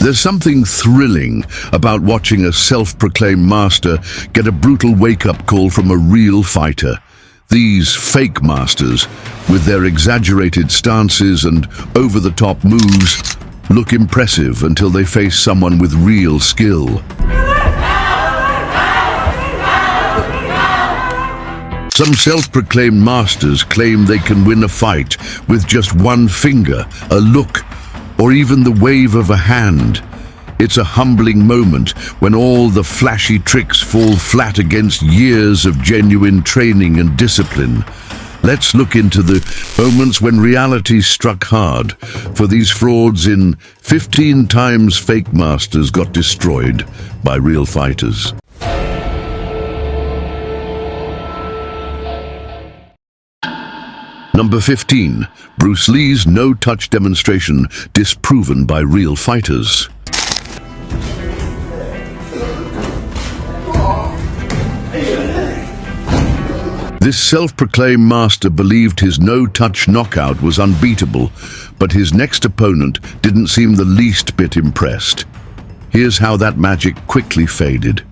There's something thrilling about watching a self-proclaimed master get a brutal wake-up call from a real fighter. These fake masters, with their exaggerated stances and over-the-top moves, look impressive until they face someone with real skill. Some self-proclaimed masters claim they can win a fight with just one finger, a look, or even the wave of a hand. It's a humbling moment when all the flashy tricks fall flat against years of genuine training and discipline. Let's look into the moments when reality struck hard for these frauds in 15 times fake masters got destroyed by real fighters. Number 15. Bruce Lee's no-touch demonstration disproven by real fighters. This self-proclaimed master believed his no-touch knockout was unbeatable, but his next opponent didn't seem the least bit impressed. Here's how that magic quickly faded.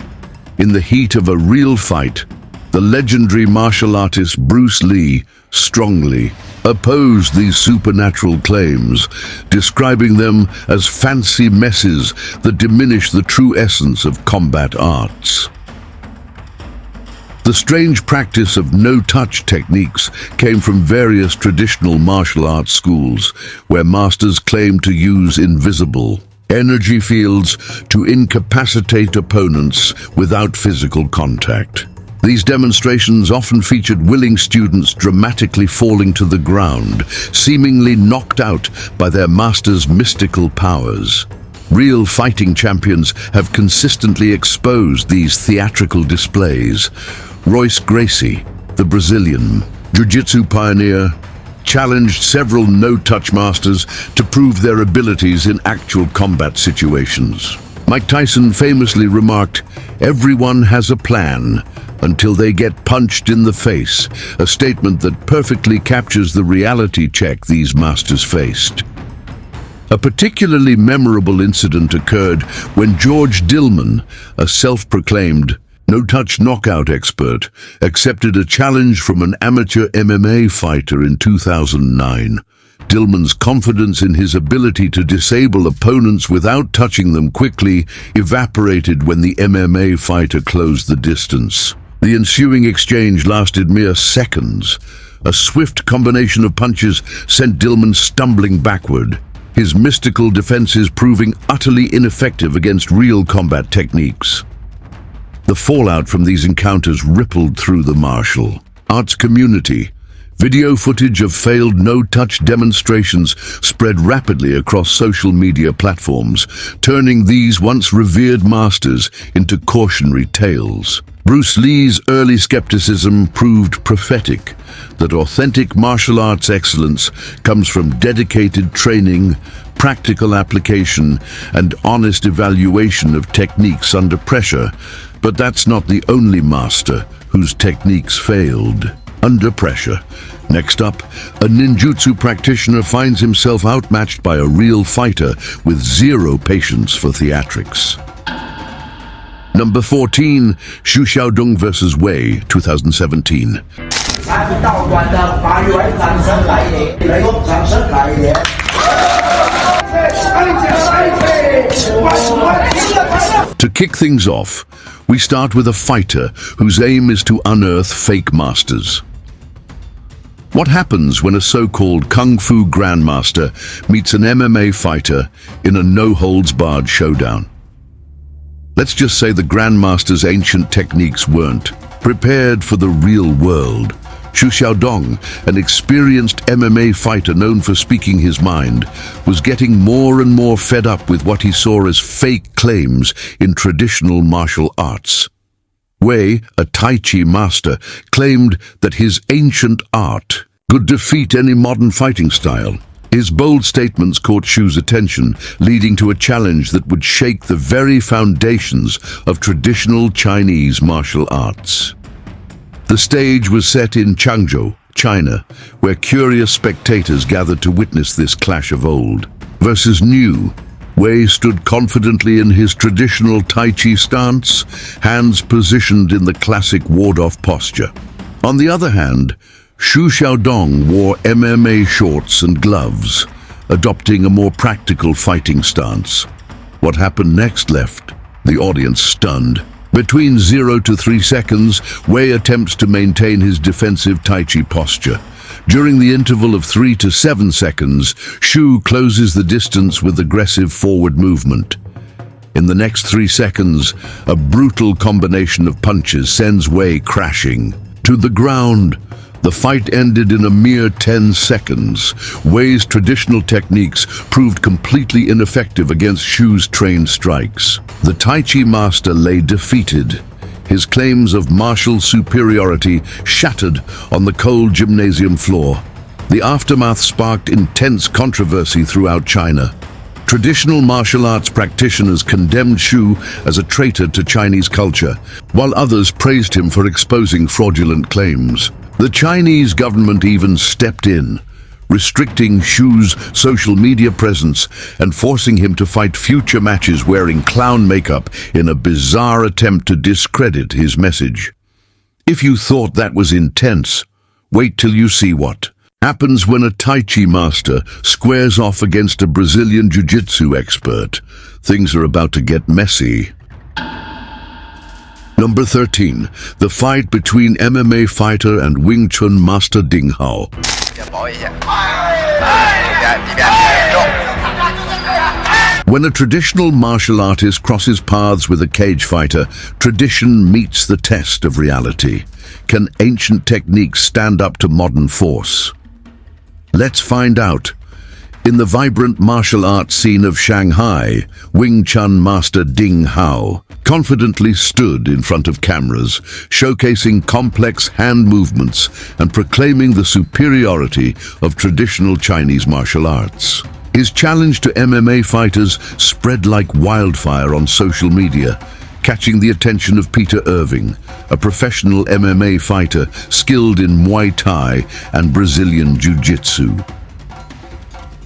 In the heat of a real fight, the legendary martial artist Bruce Lee strongly opposed these supernatural claims, describing them as fancy messes that diminish the true essence of combat arts. The strange practice of no-touch techniques came from various traditional martial arts schools, where masters claimed to use invisible energy fields to incapacitate opponents without physical contact. These demonstrations often featured willing students dramatically falling to the ground, seemingly knocked out by their master's mystical powers. Real fighting champions have consistently exposed these theatrical displays. Royce Gracie, the Brazilian jiu-jitsu pioneer, challenged several no-touch masters to prove their abilities in actual combat situations. Mike Tyson famously remarked, "Everyone has a plan until they get punched in the face," a statement that perfectly captures the reality check these masters faced. A particularly memorable incident occurred when George Dillman, a self-proclaimed no-touch knockout expert, accepted a challenge from an amateur MMA fighter in 2009. Dillman's confidence in his ability to disable opponents without touching them quickly evaporated when the MMA fighter closed the distance. The ensuing exchange lasted mere seconds. A swift combination of punches sent Dillman stumbling backward, his mystical defenses proving utterly ineffective against real combat techniques. The fallout from these encounters rippled through the martial arts community. Video footage of failed no-touch demonstrations spread rapidly across social media platforms, turning these once revered masters into cautionary tales. Bruce Lee's early skepticism proved prophetic, that authentic martial arts excellence comes from dedicated training, practical application, and honest evaluation of techniques under pressure. But that's not the only master whose techniques failed under pressure. Next up, a ninjutsu practitioner finds himself outmatched by a real fighter with zero patience for theatrics. Number 14, Xu Xiaodong vs. Wei, 2017. To kick things off, we start with a fighter whose aim is to unearth fake masters. What happens when a so-called Kung Fu grandmaster meets an MMA fighter in a no-holds-barred showdown? Let's just say the grandmaster's ancient techniques weren't prepared for the real world. Xu Xiaodong, an experienced MMA fighter known for speaking his mind, was getting more and more fed up with what he saw as fake claims in traditional martial arts. Wei, a Tai Chi master, claimed that his ancient art could defeat any modern fighting style. His bold statements caught Xu's attention, leading to a challenge that would shake the very foundations of traditional Chinese martial arts. The stage was set in Changzhou, China, where curious spectators gathered to witness this clash of old versus new. Wei stood confidently in his traditional Tai Chi stance, hands positioned in the classic ward-off posture. On the other hand, Xu Xiaodong wore MMA shorts and gloves, adopting a more practical fighting stance. What happened next left the audience stunned. Between 0 to 3 seconds, Wei attempts to maintain his defensive Tai Chi posture. During the interval of 3 to 7 seconds, Xu closes the distance with aggressive forward movement. In the next 3 seconds, a brutal combination of punches sends Wei crashing to the ground. The fight ended in a mere 10 seconds. Wei's traditional techniques proved completely ineffective against Xu's trained strikes. The Tai Chi master lay defeated, his claims of martial superiority shattered on the cold gymnasium floor. The aftermath sparked intense controversy throughout China. Traditional martial arts practitioners condemned Xu as a traitor to Chinese culture, while others praised him for exposing fraudulent claims. The Chinese government even stepped in, restricting Xu's social media presence and forcing him to fight future matches wearing clown makeup in a bizarre attempt to discredit his message. If you thought that was intense, wait till you see what happens when a Tai Chi master squares off against a Brazilian jiu-jitsu expert. Things are about to get messy. Number 13. The fight between MMA fighter and Wing Chun master Ding Hao. When a traditional martial artist crosses paths with a cage fighter, tradition meets the test of reality. Can ancient techniques stand up to modern force? Let's find out. In the vibrant martial arts scene of Shanghai, Wing Chun master Ding Hao confidently stood in front of cameras, showcasing complex hand movements and proclaiming the superiority of traditional Chinese martial arts. His challenge to MMA fighters spread like wildfire on social media, catching the attention of Peter Irving, a professional MMA fighter skilled in Muay Thai and Brazilian Jiu-Jitsu.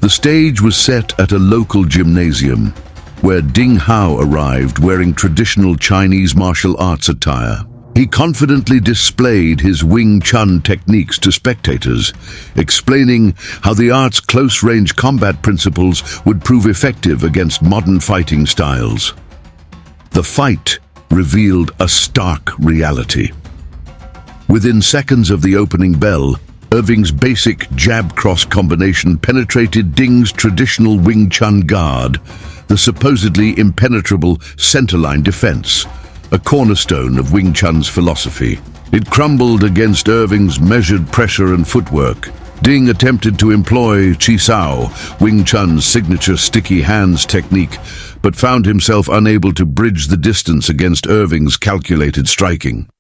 The stage was set at a local gymnasium, where Ding Hao arrived wearing traditional Chinese martial arts attire. He confidently displayed his Wing Chun techniques to spectators, explaining how the art's close-range combat principles would prove effective against modern fighting styles. The fight revealed a stark reality. Within seconds of the opening bell, Irving's basic jab-cross combination penetrated Ding's traditional Wing Chun guard, the supposedly impenetrable centerline defense, a cornerstone of Wing Chun's philosophy. It crumbled against Irving's measured pressure and footwork. Ding attempted to employ Chi Sao, Wing Chun's signature sticky hands technique, but found himself unable to bridge the distance against Irving's calculated striking.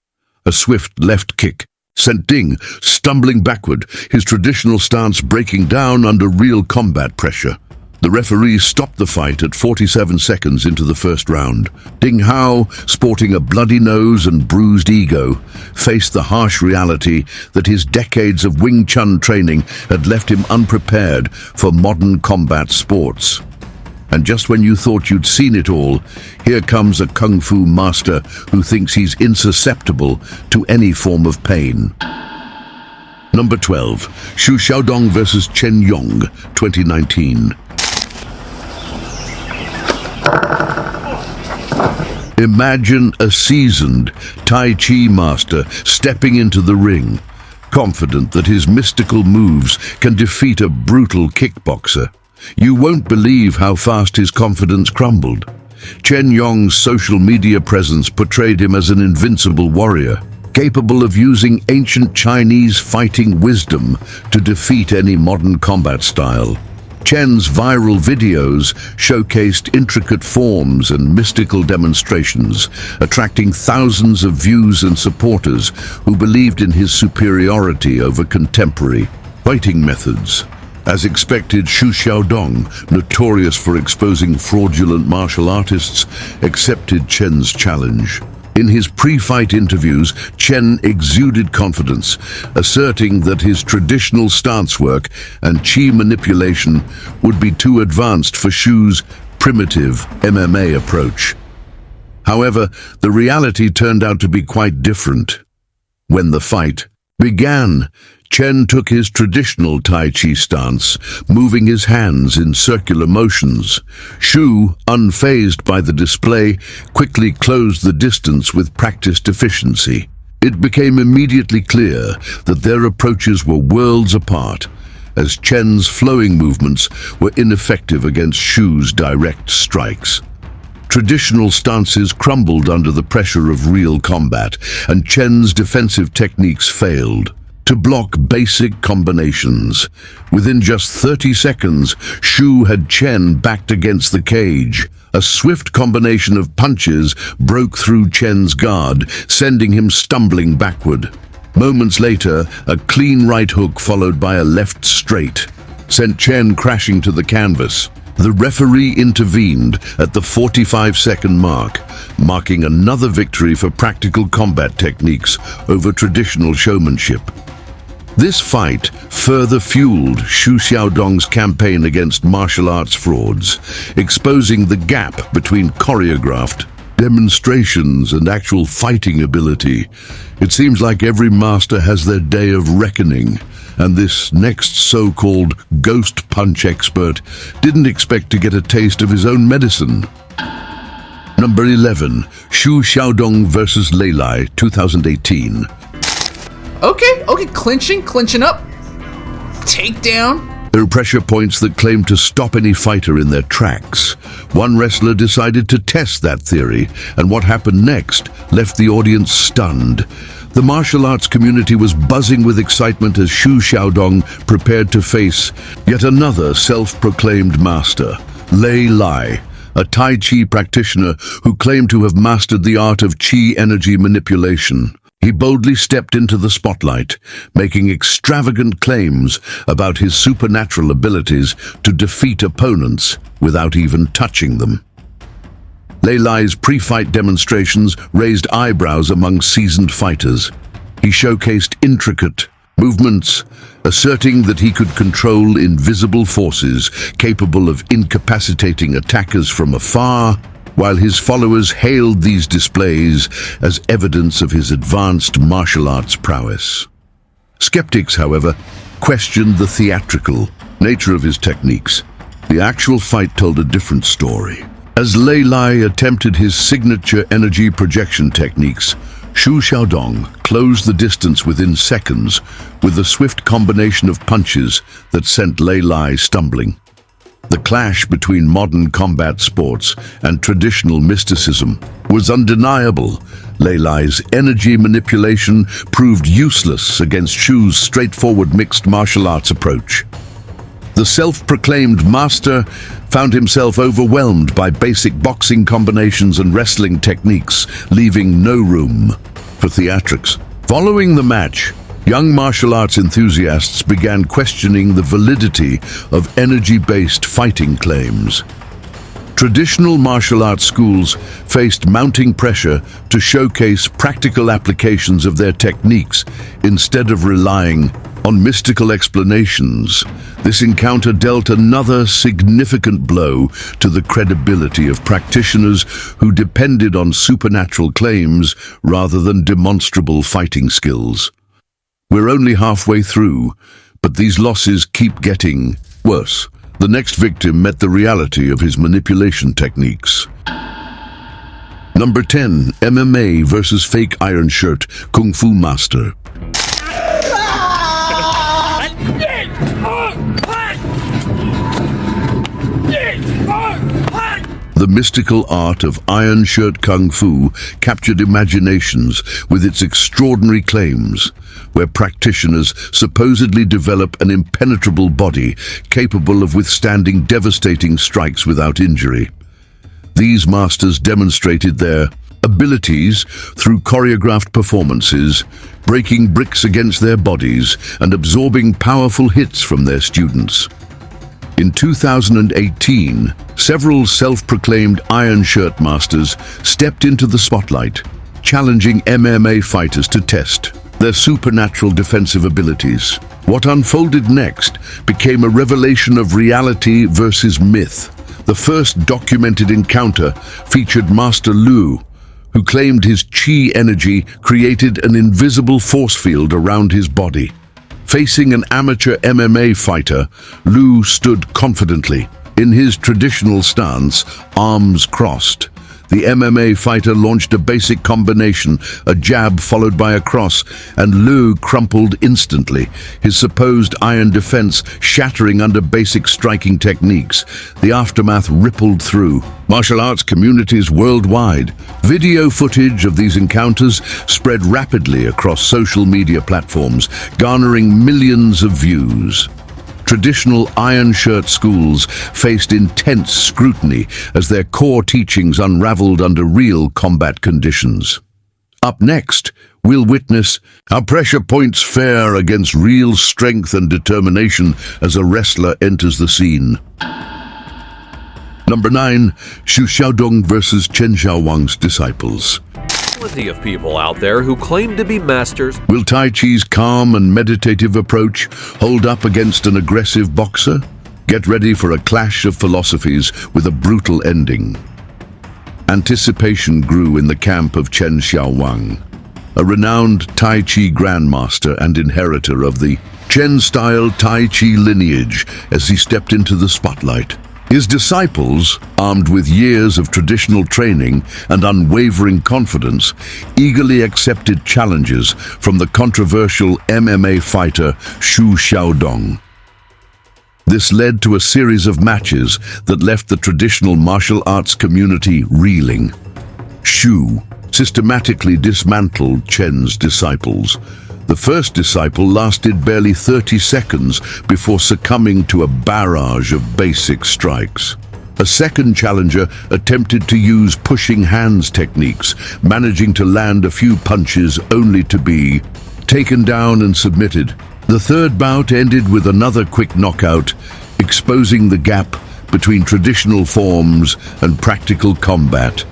A swift left kick sent Ding stumbling backward, his traditional stance breaking down under real combat pressure. The referee stopped the fight at 47 seconds into the first round. Ding Hao, sporting a bloody nose and bruised ego, faced the harsh reality that his decades of Wing Chun training had left him unprepared for modern combat sports. And just when you thought you'd seen it all, here comes a kung fu master who thinks he's insusceptible to any form of pain. Number 12. Xu Xiaodong vs. Chen Yong, 2019. Imagine a seasoned Tai Chi master stepping into the ring, confident that his mystical moves can defeat a brutal kickboxer. You won't believe how fast his confidence crumbled. Chen Yong's social media presence portrayed him as an invincible warrior, capable of using ancient Chinese fighting wisdom to defeat any modern combat style. Chen's viral videos showcased intricate forms and mystical demonstrations, attracting thousands of views and supporters who believed in his superiority over contemporary fighting methods. As expected, Xu Xiaodong, notorious for exposing fraudulent martial artists, accepted Chen's challenge. In his pre-fight interviews, Chen exuded confidence, asserting that his traditional stance work and chi manipulation would be too advanced for Xu's primitive MMA approach. However, the reality turned out to be quite different. When the fight began, Chen took his traditional Tai Chi stance, moving his hands in circular motions. Shu, unfazed by the display, quickly closed the distance with practiced efficiency. It became immediately clear that their approaches were worlds apart, as Chen's flowing movements were ineffective against Shu's direct strikes. Traditional stances crumbled under the pressure of real combat, and Chen's defensive techniques failed to block basic combinations. Within just 30 seconds, Shu had Chen backed against the cage. A swift combination of punches broke through Chen's guard, sending him stumbling backward. Moments later, a clean right hook followed by a left straight sent Chen crashing to the canvas. The referee intervened at the 45-second mark, marking another victory for practical combat techniques over traditional showmanship. This fight further fueled Xu Xiaodong's campaign against martial arts frauds, exposing the gap between choreographed demonstrations and actual fighting ability. It seems like every master has their day of reckoning, and this next so-called ghost punch expert didn't expect to get a taste of his own medicine. Number 11, Xu Xiaodong versus Lei Lai, 2018. Okay, clinching up. Takedown. There are pressure points that claim to stop any fighter in their tracks. One wrestler decided to test that theory, and what happened next left the audience stunned. The martial arts community was buzzing with excitement as Xu Xiaodong prepared to face yet another self-proclaimed master, Lei Lai, a Tai Chi practitioner who claimed to have mastered the art of Qi energy manipulation. He boldly stepped into the spotlight, making extravagant claims about his supernatural abilities to defeat opponents without even touching them. Lei Lai's pre-fight demonstrations raised eyebrows among seasoned fighters. He showcased intricate movements, asserting that he could control invisible forces capable of incapacitating attackers from afar, while his followers hailed these displays as evidence of his advanced martial arts prowess. Skeptics, however, questioned the theatrical nature of his techniques. The actual fight told a different story. As Lei Lai attempted his signature energy projection techniques, Xu Xiaodong closed the distance within seconds with a swift combination of punches that sent Lei Lai stumbling. The clash between modern combat sports and traditional mysticism was undeniable. Lei Lai's energy manipulation proved useless against Xu's straightforward mixed martial arts approach. The self-proclaimed master found himself overwhelmed by basic boxing combinations and wrestling techniques, leaving no room for theatrics. Following the match, young martial arts enthusiasts began questioning the validity of energy-based fighting claims. Traditional martial arts schools faced mounting pressure to showcase practical applications of their techniques instead of relying on mystical explanations. This encounter dealt another significant blow to the credibility of practitioners who depended on supernatural claims rather than demonstrable fighting skills. We're only halfway through, but these losses keep getting worse. The next victim met the reality of his manipulation techniques. Number 10, MMA versus fake iron shirt Kung Fu master. The mystical art of Iron Shirt Kung Fu captured imaginations with its extraordinary claims, where practitioners supposedly develop an impenetrable body capable of withstanding devastating strikes without injury. These masters demonstrated their abilities through choreographed performances, breaking bricks against their bodies and absorbing powerful hits from their students. In 2018, several self-proclaimed Iron Shirt masters stepped into the spotlight, challenging MMA fighters to test their supernatural defensive abilities. What unfolded next became a revelation of reality versus myth. The first documented encounter featured Master Lu, who claimed his chi energy created an invisible force field around his body. Facing an amateur MMA fighter, Lu stood confidently, in his traditional stance, arms crossed. The MMA fighter launched a basic combination, a jab followed by a cross, and Lu crumpled instantly, his supposed iron defense shattering under basic striking techniques. The aftermath rippled through martial arts communities worldwide. Video footage of these encounters spread rapidly across social media platforms, garnering millions of views. Traditional iron shirt schools faced intense scrutiny as their core teachings unraveled under real combat conditions. Up next, we'll witness how pressure points fare against real strength and determination as a wrestler enters the scene. Number 9. Xu Xiaodong versus Chen Xiaowang's disciples. Plenty of people out there who claim to be masters. Will Tai Chi's calm and meditative approach hold up against an aggressive boxer? Get ready for a clash of philosophies with a brutal ending. Anticipation grew in the camp of Chen Xiaowang, a renowned Tai Chi grandmaster and inheritor of the Chen-style Tai Chi lineage, as he stepped into the spotlight. His disciples, armed with years of traditional training and unwavering confidence, eagerly accepted challenges from the controversial MMA fighter Xu Xiaodong. This led to a series of matches that left the traditional martial arts community reeling. Xu systematically dismantled Chen's disciples. The first disciple lasted barely 30 seconds before succumbing to a barrage of basic strikes. A second challenger attempted to use pushing hands techniques, managing to land a few punches only to be taken down and submitted. The third bout ended with another quick knockout, exposing the gap between traditional forms and practical combat.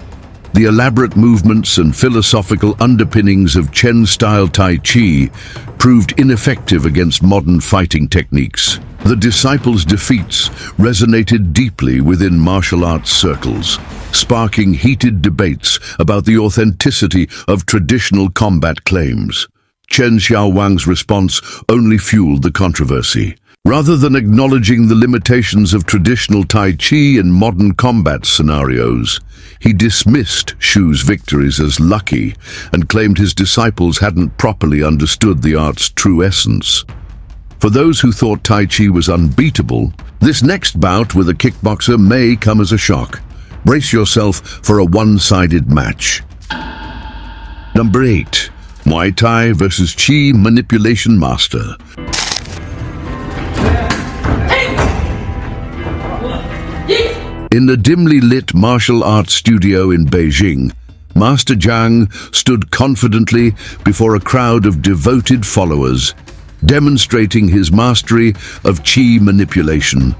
The elaborate movements and philosophical underpinnings of Chen-style Tai Chi proved ineffective against modern fighting techniques. The disciples' defeats resonated deeply within martial arts circles, sparking heated debates about the authenticity of traditional combat claims. Chen Xiaowang's response only fueled the controversy. Rather than acknowledging the limitations of traditional Tai Chi in modern combat scenarios, he dismissed Xu's victories as lucky and claimed his disciples hadn't properly understood the art's true essence. For those who thought Tai Chi was unbeatable, this next bout with a kickboxer may come as a shock. Brace yourself for a one-sided match. Number 8. Muay Thai versus Chi Manipulation Master. In a dimly lit martial arts studio in Beijing, Master Zhang stood confidently before a crowd of devoted followers, demonstrating his mastery of chi manipulation.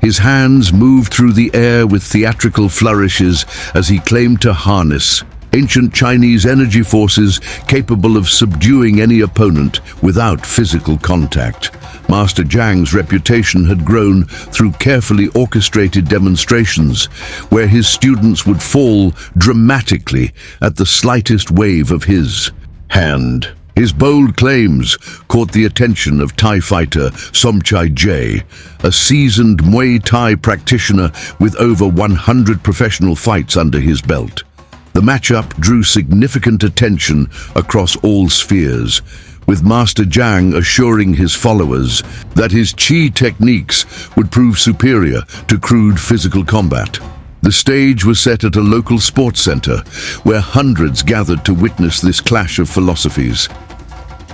His hands moved through the air with theatrical flourishes as he claimed to harness ancient Chinese energy forces capable of subduing any opponent without physical contact. Master Zhang's reputation had grown through carefully orchestrated demonstrations, where his students would fall dramatically at the slightest wave of his hand. His bold claims caught the attention of Thai fighter Somchai Jae, a seasoned Muay Thai practitioner with over 100 professional fights under his belt. The matchup drew significant attention across all spheres, with Master Zhang assuring his followers that his chi techniques would prove superior to crude physical combat. The stage was set at a local sports center, where hundreds gathered to witness this clash of philosophies.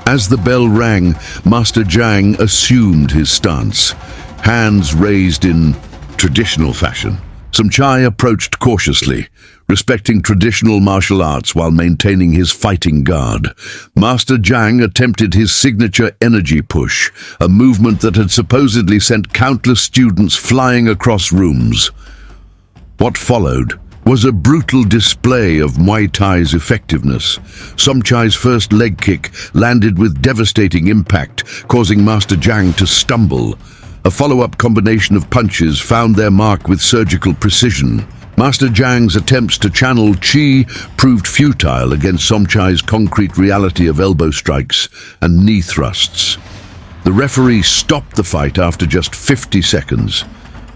As the bell rang, Master Zhang assumed his stance, hands raised in traditional fashion. Somchai approached cautiously, respecting traditional martial arts while maintaining his fighting guard. Master Zhang attempted his signature energy push, a movement that had supposedly sent countless students flying across rooms. What followed was a brutal display of Muay Thai's effectiveness. Somchai's first leg kick landed with devastating impact, causing Master Zhang to stumble. A follow-up combination of punches found their mark with surgical precision. Master Zhang's attempts to channel Qi proved futile against Somchai's concrete reality of elbow strikes and knee thrusts. The referee stopped the fight after just 50 seconds.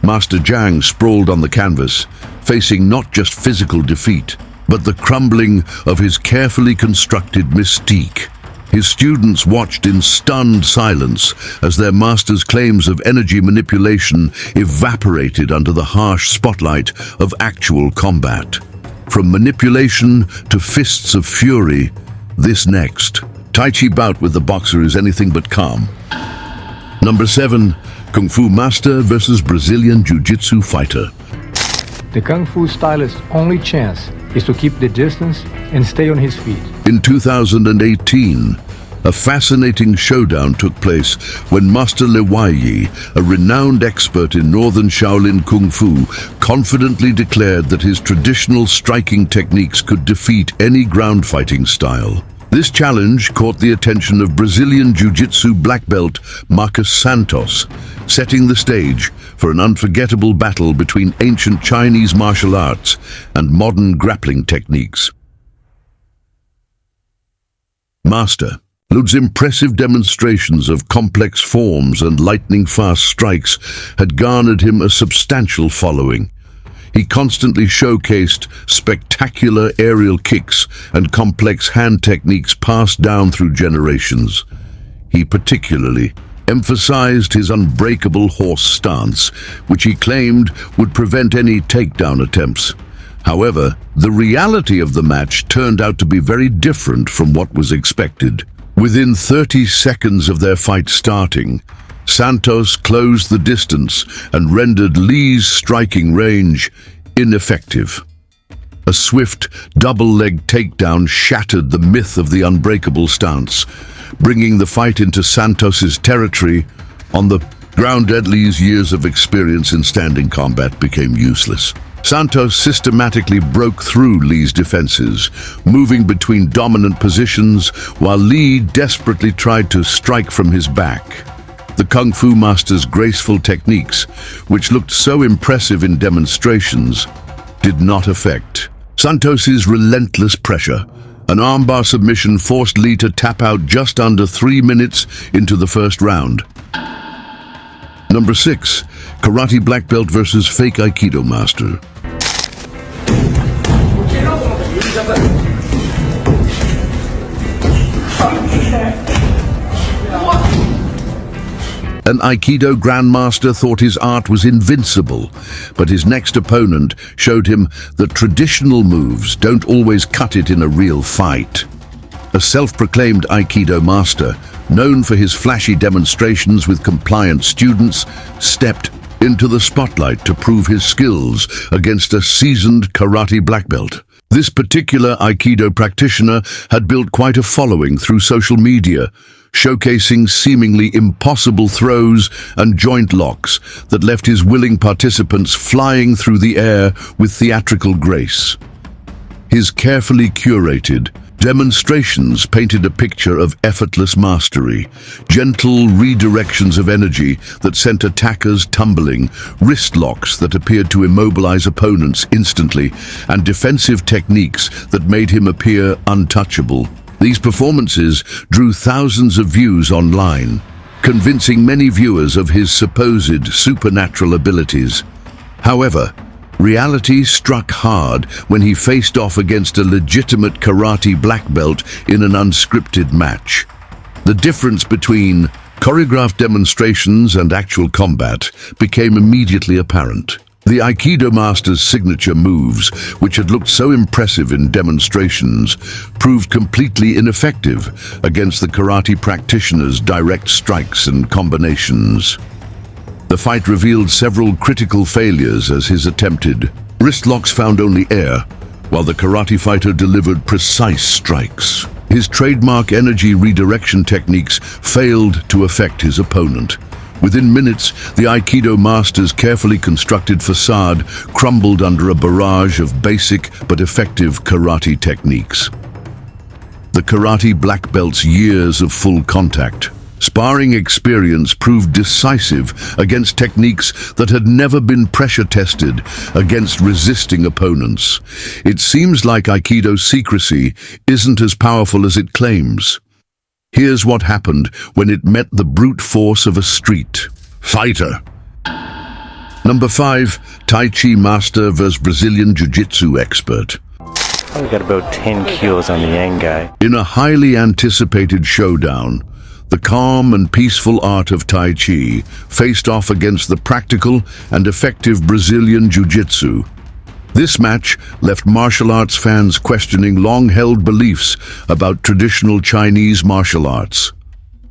Master Zhang sprawled on the canvas, facing not just physical defeat, but the crumbling of his carefully constructed mystique. His students watched in stunned silence as their master's claims of energy manipulation evaporated under the harsh spotlight of actual combat. From manipulation to fists of fury, this next Tai Chi bout with the boxer is anything but calm. Number 7. Kung Fu Master versus Brazilian Jiu-Jitsu Fighter. The Kung Fu stylist's only chance is to keep the distance and stay on his feet. In 2018, a fascinating showdown took place when Master Le Waiyi, a renowned expert in northern Shaolin Kung Fu, confidently declared that his traditional striking techniques could defeat any ground fighting style. This challenge caught the attention of Brazilian Jiu-Jitsu black belt Marcos Santos, setting the stage for an unforgettable battle between ancient Chinese martial arts and modern grappling techniques. Master Lu's impressive demonstrations of complex forms and lightning-fast strikes had garnered him a substantial following. He constantly showcased spectacular aerial kicks and complex hand techniques passed down through generations. He particularly emphasized his unbreakable horse stance, which he claimed would prevent any takedown attempts. However, the reality of the match turned out to be very different from what was expected. Within 30 seconds of their fight starting, Santos closed the distance and rendered Li's striking range ineffective. A swift, double-leg takedown shattered the myth of the unbreakable stance, bringing the fight into Santos's territory. On the ground, Li's years of experience in standing combat became useless. Santos systematically broke through Li's defenses, moving between dominant positions while Li desperately tried to strike from his back. The Kung Fu Master's graceful techniques, which looked so impressive in demonstrations, did not affect Santos's relentless pressure. An armbar submission forced Li to tap out just under 3 minutes into the first round. Number 6. Karate Black Belt versus Fake Aikido Master. An Aikido Grandmaster thought his art was invincible, but his next opponent showed him that traditional moves don't always cut it in a real fight. A self-proclaimed Aikido master, known for his flashy demonstrations with compliant students, stepped into the spotlight to prove his skills against a seasoned karate black belt. This particular Aikido practitioner had built quite a following through social media, showcasing seemingly impossible throws and joint locks that left his willing participants flying through the air with theatrical grace. His carefully curated demonstrations painted a picture of effortless mastery, gentle redirections of energy that sent attackers tumbling, wrist locks that appeared to immobilize opponents instantly, and defensive techniques that made him appear untouchable. These performances drew thousands of views online, convincing many viewers of his supposed supernatural abilities. However, reality struck hard when he faced off against a legitimate karate black belt in an unscripted match. The difference between choreographed demonstrations and actual combat became immediately apparent. The Aikido master's signature moves, which had looked so impressive in demonstrations, proved completely ineffective against the karate practitioner's direct strikes and combinations. The fight revealed several critical failures as his attempted wrist locks found only air, while the karate fighter delivered precise strikes. His trademark energy redirection techniques failed to affect his opponent. Within minutes, the Aikido master's carefully constructed facade crumbled under a barrage of basic but effective karate techniques. The karate black belt's years of full contact Sparring experience proved decisive against techniques that had never been pressure-tested against resisting opponents. It seems like Aikido's secrecy isn't as powerful as it claims. Here's what happened when it met the brute force of a street fighter. Number 5, Tai Chi master vs. Brazilian Jiu-Jitsu expert. Probably got about 10 kilos on the Yang guy. In a highly anticipated showdown, the calm and peaceful art of Tai Chi faced off against the practical and effective Brazilian Jiu-Jitsu. This match left martial arts fans questioning long-held beliefs about traditional Chinese martial arts.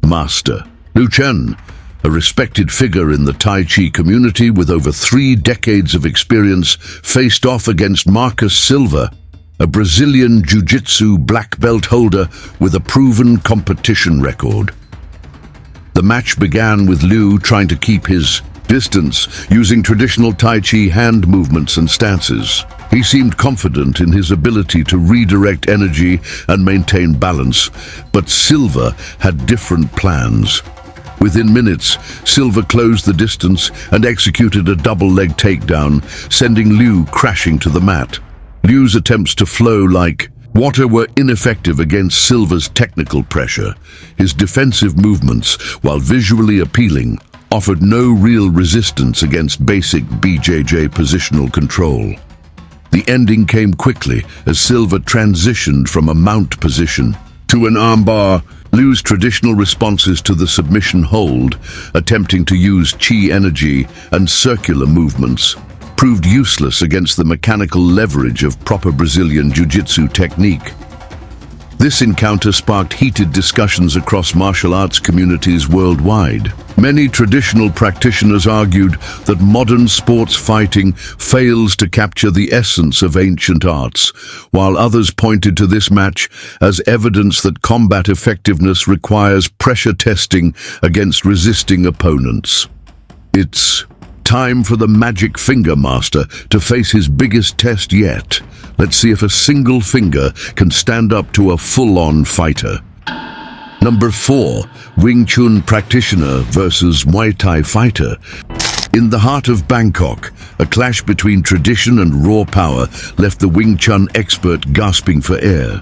Master Liu Chen, a respected figure in the Tai Chi community with over 3 decades of experience, faced off against Marcus Silva, a Brazilian Jiu-Jitsu black belt holder with a proven competition record. The match began with Liu trying to keep his distance using traditional Tai Chi hand movements and stances. He seemed confident in his ability to redirect energy and maintain balance, but Silva had different plans. Within minutes, Silva closed the distance and executed a double-leg takedown, sending Liu crashing to the mat. Liu's attempts to flow like water were ineffective against Silva's technical pressure. His defensive movements, while visually appealing, offered no real resistance against basic BJJ positional control. The ending came quickly as Silva transitioned from a mount position to an armbar. Liu's traditional responses to the submission hold, attempting to use chi energy and circular movements, proved useless against the mechanical leverage of proper Brazilian Jiu-Jitsu technique. This encounter sparked heated discussions across martial arts communities worldwide. Many traditional practitioners argued that modern sports fighting fails to capture the essence of ancient arts, while others pointed to this match as evidence that combat effectiveness requires pressure testing against resisting opponents. It's time for the Magic Finger Master to face his biggest test yet. Let's see if a single finger can stand up to a full-on fighter. Number 4, Wing Chun practitioner versus Muay Thai fighter. In the heart of Bangkok, a clash between tradition and raw power left the Wing Chun expert gasping for air.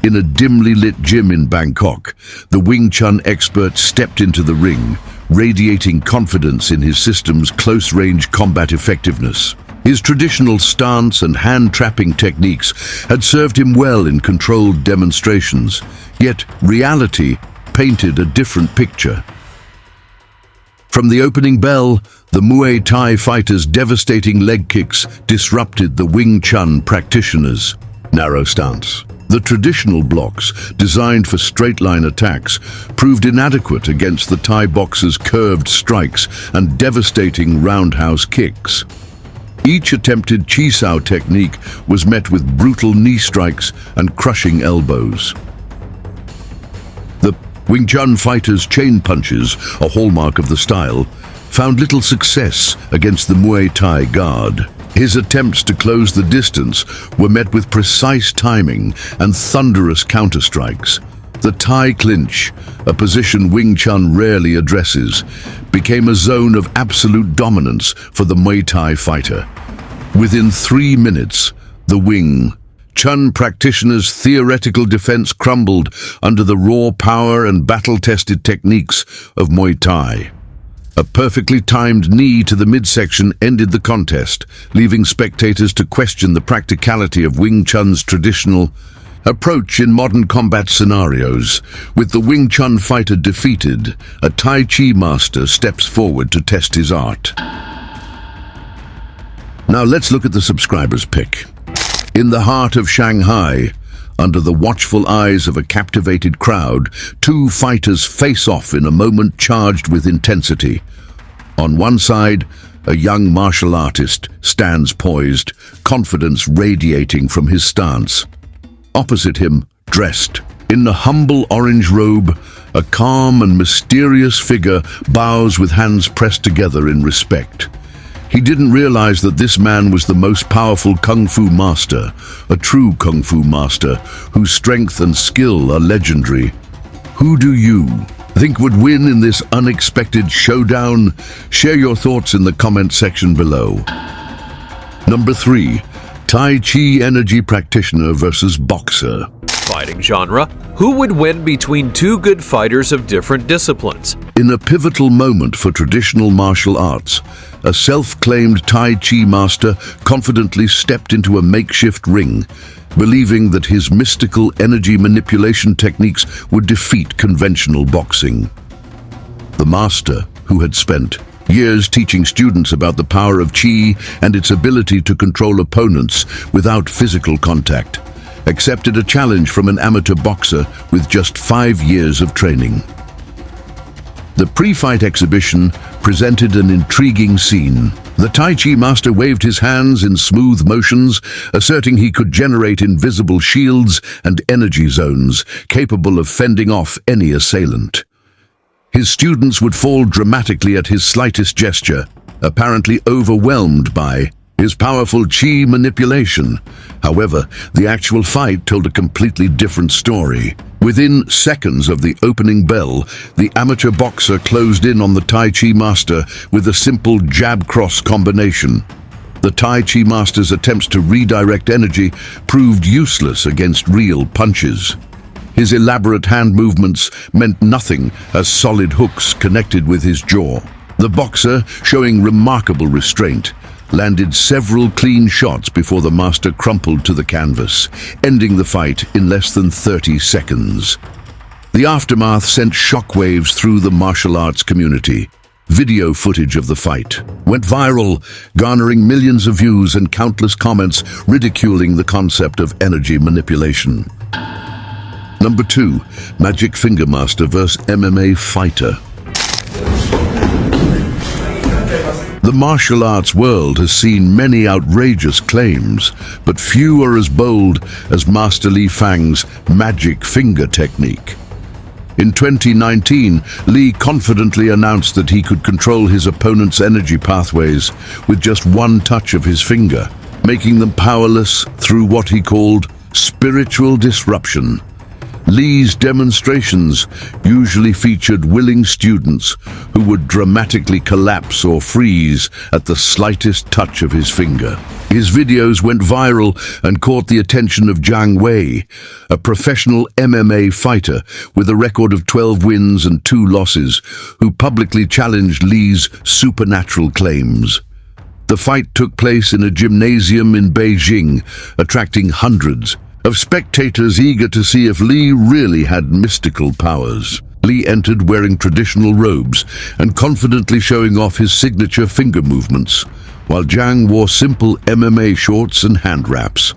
In a dimly lit gym in Bangkok, the Wing Chun expert stepped into the ring, radiating confidence in his system's close-range combat effectiveness. His traditional stance and hand-trapping techniques had served him well in controlled demonstrations, yet reality painted a different picture. From the opening bell, the Muay Thai fighter's devastating leg kicks disrupted the Wing Chun practitioner's narrow stance. The traditional blocks, designed for straight-line attacks, proved inadequate against the Thai boxer's curved strikes and devastating roundhouse kicks. Each attempted Chi Sao technique was met with brutal knee strikes and crushing elbows. The Wing Chun fighter's chain punches, a hallmark of the style, found little success against the Muay Thai guard. His attempts to close the distance were met with precise timing and thunderous counterstrikes. The Thai clinch, a position Wing Chun rarely addresses, became a zone of absolute dominance for the Muay Thai fighter. Within 3 minutes, the Wing Chun practitioner's theoretical defense crumbled under the raw power and battle-tested techniques of Muay Thai. A perfectly timed knee to the midsection ended the contest, leaving spectators to question the practicality of Wing Chun's traditional approach in modern combat scenarios. With the Wing Chun fighter defeated, a Tai Chi master steps forward to test his art. Now let's look at the subscribers' pick. In the heart of Shanghai, under the watchful eyes of a captivated crowd, 2 fighters face off in a moment charged with intensity. On one side, a young martial artist stands poised, confidence radiating from his stance. Opposite him, dressed in a humble orange robe, a calm and mysterious figure bows with hands pressed together in respect. He didn't realize that this man was the most powerful Kung Fu master, a true Kung Fu master whose strength and skill are legendary. Who do you, think would win in this unexpected showdown? Share your thoughts in the comment section below. Number 3. Tai Chi energy practitioner versus boxer. Fighting genre. Who would win between two good fighters of different disciplines? In a pivotal moment for traditional martial arts, a self-claimed Tai Chi master confidently stepped into a makeshift ring, believing that his mystical energy manipulation techniques would defeat conventional boxing. The master, who had spent years teaching students about the power of Qi and its ability to control opponents without physical contact, accepted a challenge from an amateur boxer with just 5 years of training. The pre-fight exhibition presented an intriguing scene. The Tai Chi master waved his hands in smooth motions, asserting he could generate invisible shields and energy zones capable of fending off any assailant. His students would fall dramatically at his slightest gesture, apparently overwhelmed by his powerful Qi manipulation. However, the actual fight told a completely different story. Within seconds of the opening bell, the amateur boxer closed in on the Tai Chi master with a simple jab-cross combination. The Tai Chi master's attempts to redirect energy proved useless against real punches. His elaborate hand movements meant nothing as solid hooks connected with his jaw. The boxer, showing remarkable restraint, landed several clean shots before the master crumpled to the canvas, ending the fight in less than 30 seconds. The aftermath sent shockwaves through the martial arts community. Video footage of the fight went viral, garnering millions of views and countless comments ridiculing the concept of energy manipulation. Number 2. Magic Finger Master vs. MMA Fighter. The martial arts world has seen many outrageous claims, but few are as bold as Master Li Fang's magic finger technique. In 2019, Li confidently announced that he could control his opponent's energy pathways with just one touch of his finger, making them powerless through what he called spiritual disruption. Li's demonstrations usually featured willing students who would dramatically collapse or freeze at the slightest touch of his finger. His videos went viral and caught the attention of Zhang Wei, a professional MMA fighter with a record of 12 wins and 2 losses, who publicly challenged Li's supernatural claims. The fight took place in a gymnasium in Beijing, attracting hundreds of spectators eager to see if Li really had mystical powers. Li entered wearing traditional robes and confidently showing off his signature finger movements, while Zhang wore simple MMA shorts and hand wraps.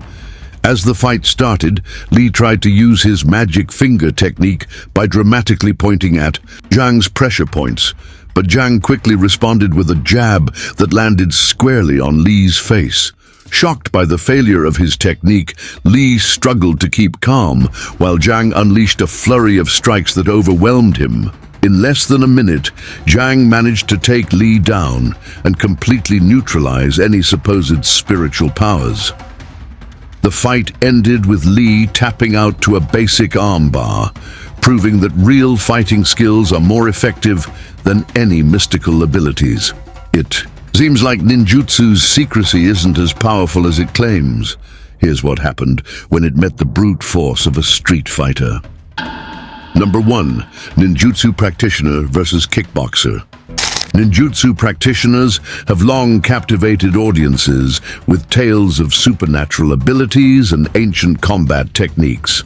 As the fight started, Li tried to use his magic finger technique by dramatically pointing at Zhang's pressure points, but Zhang quickly responded with a jab that landed squarely on Li's face. Shocked by the failure of his technique, Li struggled to keep calm, while Zhang unleashed a flurry of strikes that overwhelmed him. In less than a minute, Zhang managed to take Li down and completely neutralize any supposed spiritual powers. The fight ended with Li tapping out to a basic armbar, proving that real fighting skills are more effective than any mystical abilities. It seems like ninjutsu's secrecy isn't as powerful as it claims. Here's what happened when it met the brute force of a street fighter. Number 1. Ninjutsu practitioner versus kickboxer. Ninjutsu practitioners have long captivated audiences with tales of supernatural abilities and ancient combat techniques.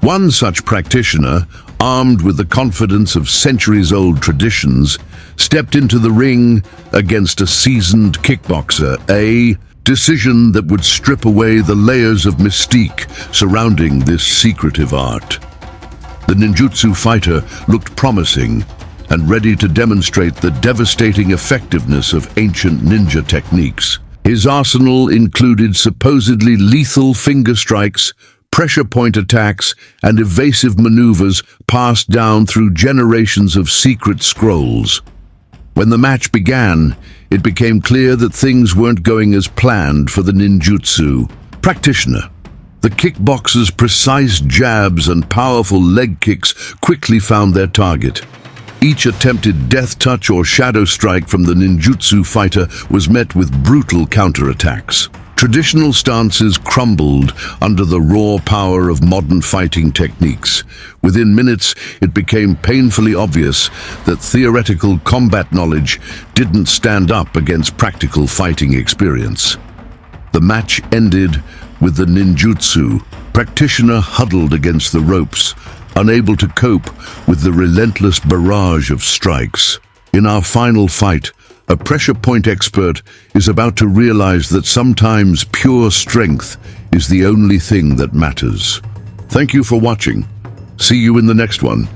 One such practitioner, armed with the confidence of centuries-old traditions, stepped into the ring against a seasoned kickboxer, a decision that would strip away the layers of mystique surrounding this secretive art. The ninjutsu fighter looked promising and ready to demonstrate the devastating effectiveness of ancient ninja techniques. His arsenal included supposedly lethal finger strikes, pressure point attacks, and evasive maneuvers passed down through generations of secret scrolls. When the match began, it became clear that things weren't going as planned for the ninjutsu practitioner. The kickboxer's precise jabs and powerful leg kicks quickly found their target. Each attempted death touch or shadow strike from the ninjutsu fighter was met with brutal counterattacks. Traditional stances crumbled under the raw power of modern fighting techniques. Within minutes, it became painfully obvious that theoretical combat knowledge didn't stand up against practical fighting experience. The match ended with the ninjutsu practitioner huddled against the ropes, unable to cope with the relentless barrage of strikes. In our final fight, a pressure point expert is about to realize that sometimes pure strength is the only thing that matters. Thank you for watching. See you in the next one.